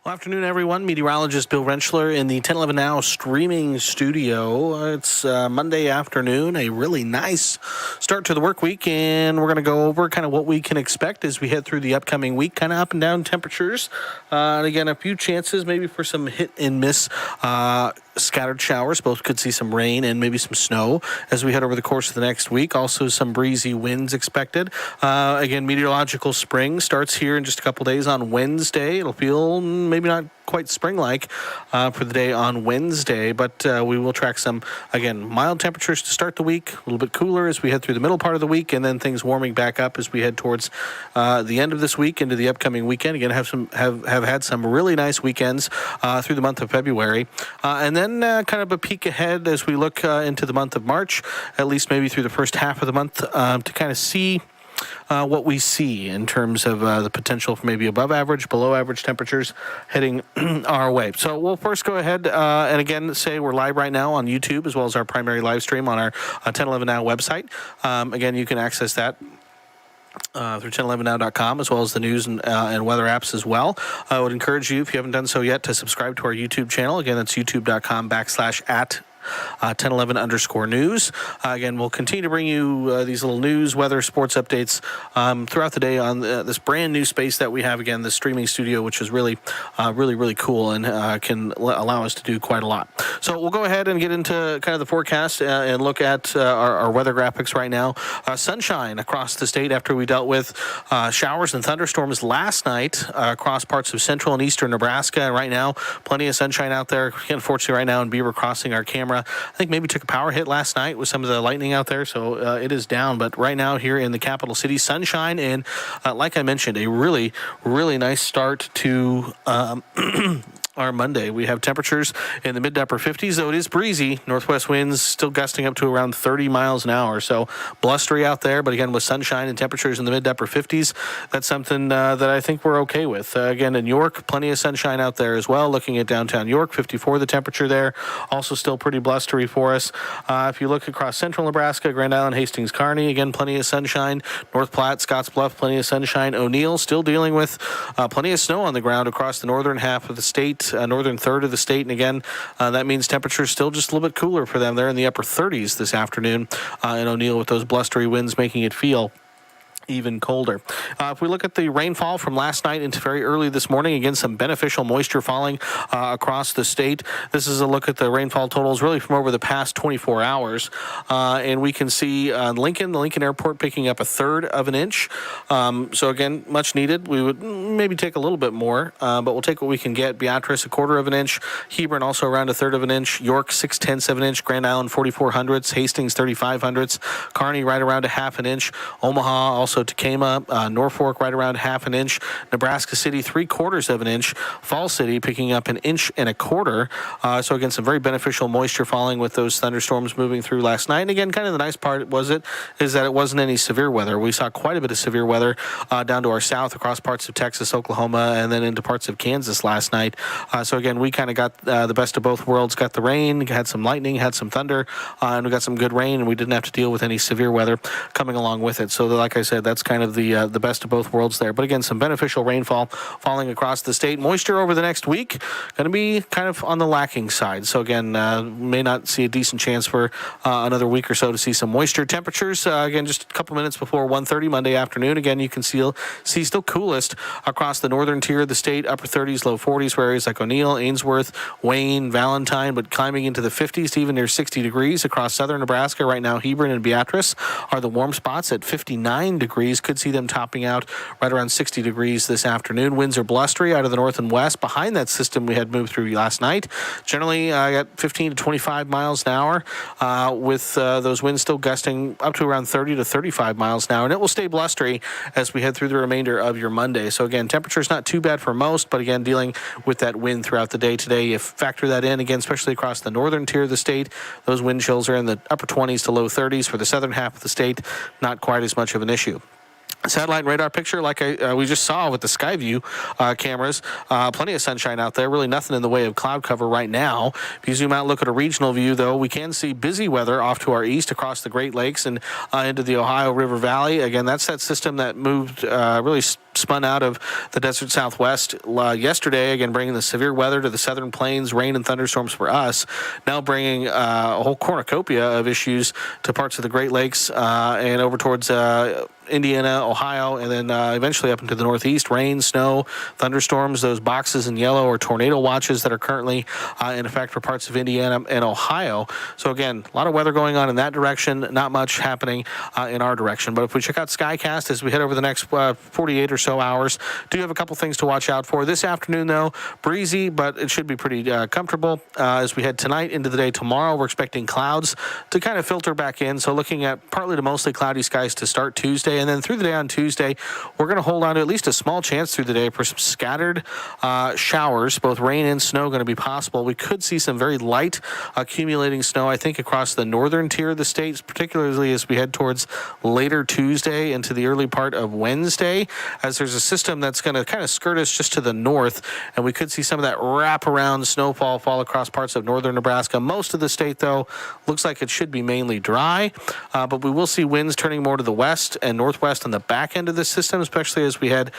Well, afternoon, everyone. Meteorologist Bill Rentschler in the 10:11 Now streaming studio. It's Monday afternoon, a really nice start to the work week, and we're going to go over kind of what we can expect as we head through the upcoming week, kind of up and down temperatures. And again, a few chances maybe for some hit and miss scattered showers. Both could see some rain and maybe some snow as we head over the course of the next week. Also, some breezy winds expected. Again, meteorological spring starts here in just a couple days on Wednesday. It'll feel maybe not quite spring-like for the day on Wednesday, but we will track some, again, mild temperatures to start the week, a little bit cooler as we head through the middle part of the week, and then things warming back up as we head towards the end of this week into the upcoming weekend. Again, have had some really nice weekends through the month of February, and then kind of a peek ahead as we look into the month of March, at least maybe through the first half of the month, to kind of see what we see in terms of the potential for maybe above average, below average temperatures heading our way. So we'll first go ahead and again say we're live right now on YouTube as well as our primary live stream on our 1011 Now website. Again, you can access that through 1011now.com as well as the news and weather apps as well. I would encourage you, if you haven't done so yet, to subscribe to our YouTube channel. Again, that's youtube.com/@ 1011_news. Again, we'll continue to bring you these little news, weather, sports updates throughout the day on this brand new space that we have. Again, the streaming studio, which is really cool and can allow us to do quite a lot. So we'll go ahead and get into kind of the forecast and look at our weather graphics right now. Sunshine across the state after we dealt with showers and thunderstorms last night across parts of central and eastern Nebraska. And right now, plenty of sunshine out there. Unfortunately, right now in Beaver Crossing, our camera, I think maybe took a power hit last night with some of the lightning out there, so it is down. But right now here in the capital city, sunshine, and like I mentioned, a really nice start to our Monday. We have temperatures in the mid to upper 50s, though it is breezy. Northwest winds still gusting up to around 30 miles an hour, so blustery out there. But again, with sunshine and temperatures in the mid to upper 50s, that's something that I think we're okay with. Again, in York, plenty of sunshine out there as well. Looking at downtown York, 54 the temperature there. Also still pretty blustery for us. If you look across central Nebraska, Grand Island, Hastings, Kearney, again, plenty of sunshine. North Platte, Scotts Bluff, plenty of sunshine. O'Neill still dealing with plenty of snow on the ground across the northern half of the state. Northern third of the state, and again, that means temperatures still just a little bit cooler for them. They're in the upper 30s this afternoon in O'Neill with those blustery winds making it feel even colder. If we look at the rainfall from last night into very early this morning, again, some beneficial moisture falling across the state. This is a look at the rainfall totals really from over the past 24 hours. And we can see the Lincoln Airport picking up 1/3 of an inch. So again, much needed. We would maybe take a little bit more, but we'll take what we can get. Beatrice, 1/4 of an inch. Hebron also around 1/3 of an inch. York, 6/10 of an inch. Grand Island, 44 hundredths. Hastings, 35 hundredths. Kearney, right around 1/2 an inch. Omaha, also Tacoma, Norfolk right around 1/2 an inch, Nebraska City 3/4 of an inch, Fall City picking up 1.25 inches. So again, some very beneficial moisture falling with those thunderstorms moving through last night. And again, kind of the nice part is that it wasn't any severe weather. We saw quite a bit of severe weather down to our south across parts of Texas, Oklahoma, and then into parts of Kansas last night. So again, we kind of got the best of both worlds. Got the rain, had some lightning, had some thunder, and we got some good rain, and we didn't have to deal with any severe weather coming along with it. So like I said, that's kind of the best of both worlds there. But again, some beneficial rainfall falling across the state. Moisture over the next week going to be kind of on the lacking side. So again, may not see a decent chance for another week or so to see some moisture. Temperatures again just a couple minutes before 1:30 Monday afternoon. Again, you can see still coolest across the northern tier of the state, upper 30s, low 40s for areas like O'Neill, Ainsworth, Wayne, Valentine, but climbing into the 50s to even near 60 degrees across southern Nebraska. Right now, Hebron and Beatrice are the warm spots at 59 degrees. Could see them topping out right around 60 degrees this afternoon. Winds are blustery out of the north and west behind that system we had moved through last night. Generally, got 15 to 25 miles an hour with those winds still gusting up to around 30 to 35 miles an hour. And it will stay blustery as we head through the remainder of your Monday. So again, temperature's not too bad for most, but again, dealing with that wind throughout the day today. You factor that in, again, especially across the northern tier of the state. Those wind chills are in the upper 20s to low 30s. For the southern half of the state, not quite as much of an issue. Satellite and radar picture, like we just saw with the Skyview cameras, plenty of sunshine out there. Really nothing in the way of cloud cover right now. If you zoom out and look at a regional view, though, we can see busy weather off to our east across the Great Lakes and into the Ohio River Valley. Again, that's that system that moved really spun out of the desert Southwest yesterday, again bringing the severe weather to the southern plains, rain and thunderstorms for us, now bringing a whole cornucopia of issues to parts of the Great Lakes and over towards Indiana, Ohio, and then eventually up into the northeast. Rain, snow, thunderstorms, those boxes in yellow or tornado watches that are currently in effect for parts of Indiana and Ohio. So again, a lot of weather going on in that direction, not much happening in our direction. But if we check out Skycast as we head over the next 48 or so hours, do have a couple things to watch out for. This afternoon, though, breezy, but it should be pretty comfortable. As we head tonight into the day tomorrow, we're expecting clouds to kind of filter back in. So looking at partly to mostly cloudy skies to start Tuesday. And then through the day on Tuesday, we're going to hold on to at least a small chance through the day for some scattered showers. Both rain and snow going to be possible. We could see some very light accumulating snow, I think, across the northern tier of the states, particularly as we head towards later Tuesday into the early part of Wednesday, as there's a system that's going to kind of skirt us just to the north, and we could see some of that wraparound snowfall fall across parts of northern Nebraska. Most of the state, though, looks like it should be mainly dry, but we will see winds turning more to the west and northwest on the back end of this system, especially as we head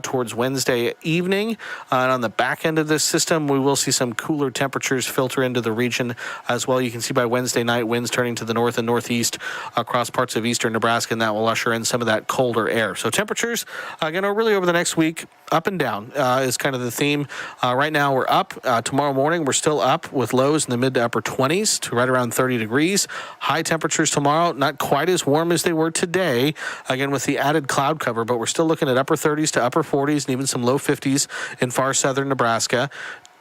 towards Wednesday evening. And on the back end of this system, we will see some cooler temperatures filter into the region as well. You can see by Wednesday night, winds turning to the north and northeast across parts of eastern Nebraska, and that will usher in some of that colder air. So temperatures, again, really over the next week, up and down is kind of the theme. Right now we're up. Tomorrow morning we're still up with lows in the mid to upper 20s to right around 30 degrees. High temperatures tomorrow, not quite as warm as they were today, again with the added cloud cover, but we're still looking at upper 30s to upper 40s and even some low 50s in far southern Nebraska.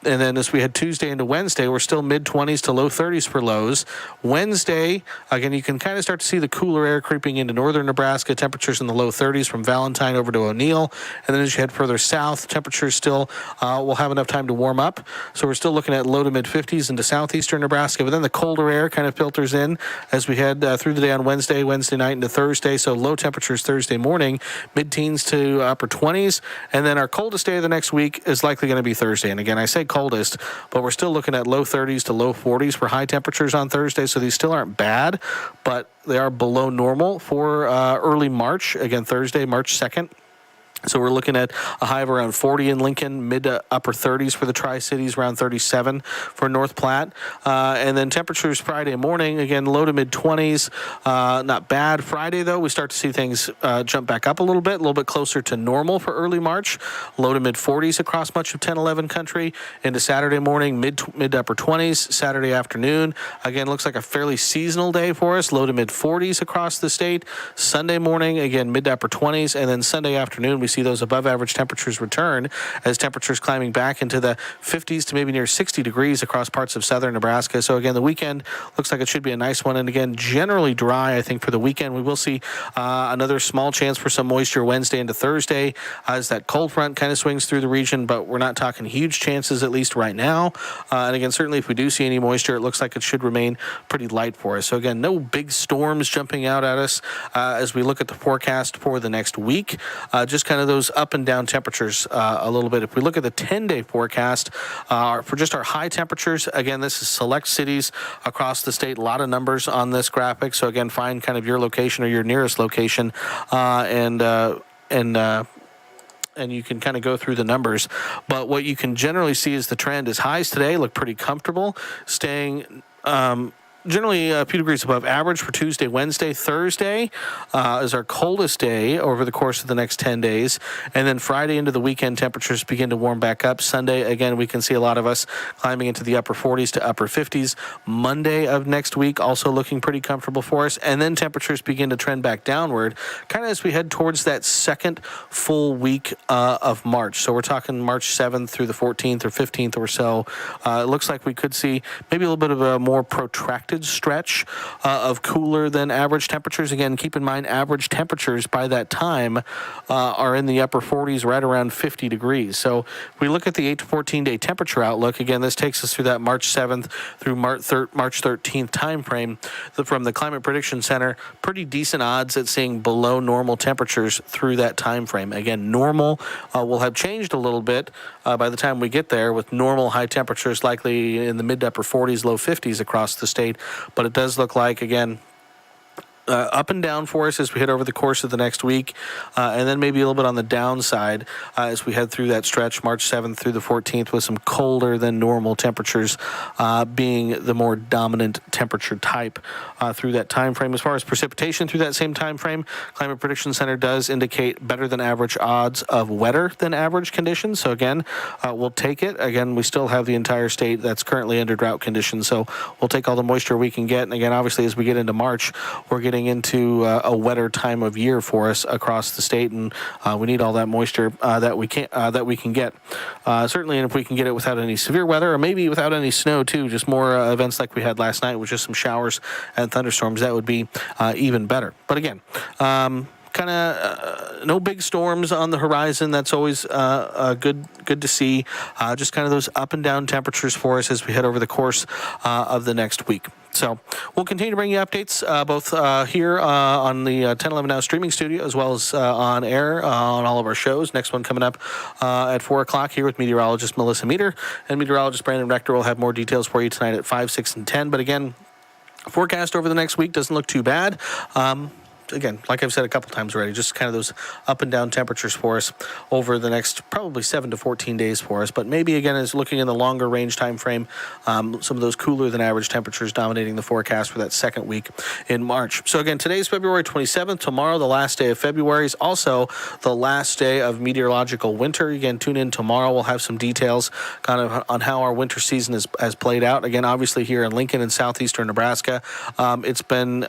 And then as we head Tuesday into Wednesday, we're still mid-20s to low 30s for lows. Wednesday, again, you can kind of start to see the cooler air creeping into northern Nebraska, temperatures in the low 30s from Valentine over to O'Neill. And then as you head further south, temperatures still will have enough time to warm up. So we're still looking at low to mid-50s into southeastern Nebraska. But then the colder air kind of filters in as we head through the day on Wednesday night into Thursday. So low temperatures Thursday morning, mid-teens to upper 20s. And then our coldest day of the next week is likely going to be Thursday. And again, I say coldest, but we're still looking at low 30s to low 40s for high temperatures on Thursday, so these still aren't bad, but they are below normal for early March. Again, Thursday, March 2nd. So we're looking at a high of around 40 in Lincoln, mid to upper 30s for the Tri-Cities, around 37 for North Platte. And then temperatures Friday morning, again, low to mid 20s. Not bad. Friday, though, we start to see things jump back up a little bit closer to normal for early March. Low to mid 40s across much of 10-11 country. Into Saturday morning, mid to upper 20s. Saturday afternoon, again, looks like a fairly seasonal day for us. Low to mid 40s across the state. Sunday morning, again, mid to upper 20s. And then Sunday afternoon, we see those above average temperatures return as temperatures climbing back into the 50s to maybe near 60 degrees across parts of southern Nebraska. So again, the weekend looks like it should be a nice one. And again, generally dry, I think, for the weekend. We will see another small chance for some moisture Wednesday into Thursday as that cold front kind of swings through the region, but we're not talking huge chances, at least right now. And again, certainly if we do see any moisture, it looks like it should remain pretty light for us. So again, no big storms jumping out at us as we look at the forecast for the next week. Just kind of those up and down temperatures a little bit. If we look at the 10-day forecast for just our high temperatures, again, this is select cities across the state. A lot of numbers on this graphic. So again, find kind of your location or your nearest location and you can kind of go through the numbers. But what you can generally see is the trend is highs today look pretty comfortable, staying generally a few degrees above average for Tuesday, Wednesday. Thursday is our coldest day over the course of the next 10 days. And then Friday into the weekend, temperatures begin to warm back up. Sunday, again, we can see a lot of us climbing into the upper 40s to upper 50s. Monday of next week, also looking pretty comfortable for us. And then temperatures begin to trend back downward, kind of as we head towards that second full week of March. So we're talking March 7th through the 14th or 15th or so. It looks like we could see maybe a little bit of a more protracted stretch of cooler than average temperatures. Again, keep in mind average temperatures by that time are in the upper 40s, right around 50 degrees. So if we look at the 8 to 14 day temperature outlook, again, this takes us through that March 7th through March 13th time frame. From the Climate Prediction Center, pretty decent odds at seeing below normal temperatures through that time frame. Again, normal will have changed a little bit by the time we get there, with normal high temperatures likely in the mid to upper 40s, low 50s across the state. But it does look like, again, up and down for us as we head over the course of the next week, and then maybe a little bit on the downside as we head through that stretch, March 7th through the 14th, with some colder than normal temperatures being the more dominant temperature type through that time frame. As far as precipitation through that same time frame, Climate Prediction Center does indicate better than average odds of wetter than average conditions. So again, we'll take it. Again, we still have the entire state that's currently under drought conditions, so we'll take all the moisture we can get. And again, obviously, as we get into March, we're getting into a wetter time of year for us across the state, and we need all that moisture that we can get. Certainly, and if we can get it without any severe weather, or maybe without any snow too, just more events like we had last night with just some showers and thunderstorms, that would be even better. But again, kind of no big storms on the horizon. That's always good to see. Just kind of those up and down temperatures for us as we head over the course of the next week. So we'll continue to bring you updates both here on the 1011 Now streaming studio, as well as on air on all of our shows. Next one coming up at 4 o'clock here with meteorologist Melissa Meter, and meteorologist Brandon Rector will have more details for you tonight at 5, 6, and 10. But again, forecast over the next week doesn't look too bad. Again, like I've said a couple times already, just kind of those up and down temperatures for us over the next probably 7 to 14 days for us. But maybe, again, as looking in the longer range time frame, some of those cooler than average temperatures dominating the forecast for that second week in March. So again, today's February 27th. Tomorrow, the last day of February, is also the last day of meteorological winter. Again, tune in tomorrow. We'll have some details kind of on how our winter season has played out. Again, obviously here in Lincoln and southeastern Nebraska, it's been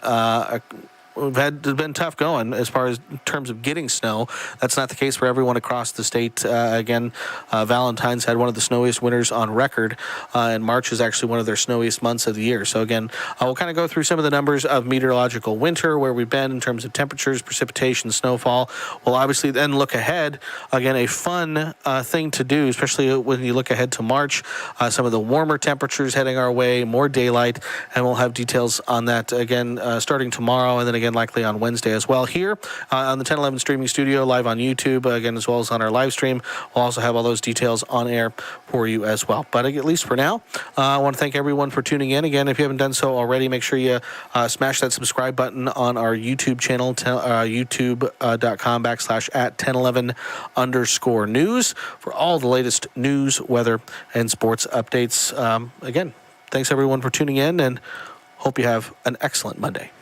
it's been tough going as far as in terms of getting snow. That's not the case for everyone across the state. Again, Valentine's had one of the snowiest winters on record, and March is actually one of their snowiest months of the year. So again, we'll kind of go through some of the numbers of meteorological winter, where we've been in terms of temperatures, precipitation, snowfall. We'll obviously then look ahead. Again, a fun thing to do, especially when you look ahead to March. Some of the warmer temperatures heading our way, more daylight, and we'll have details on that again starting tomorrow, and then again likely on Wednesday as well here on the 1011 streaming studio, live on YouTube, again, as well as on our live stream. We'll also have all those details on air for you as well. But at least for now, I want to thank everyone for tuning in. Again, if you haven't done so already, make sure you smash that subscribe button on our YouTube channel, youtube.com/@1011_news for all the latest news, weather, and sports updates. Again, thanks everyone for tuning in, and hope you have an excellent Monday.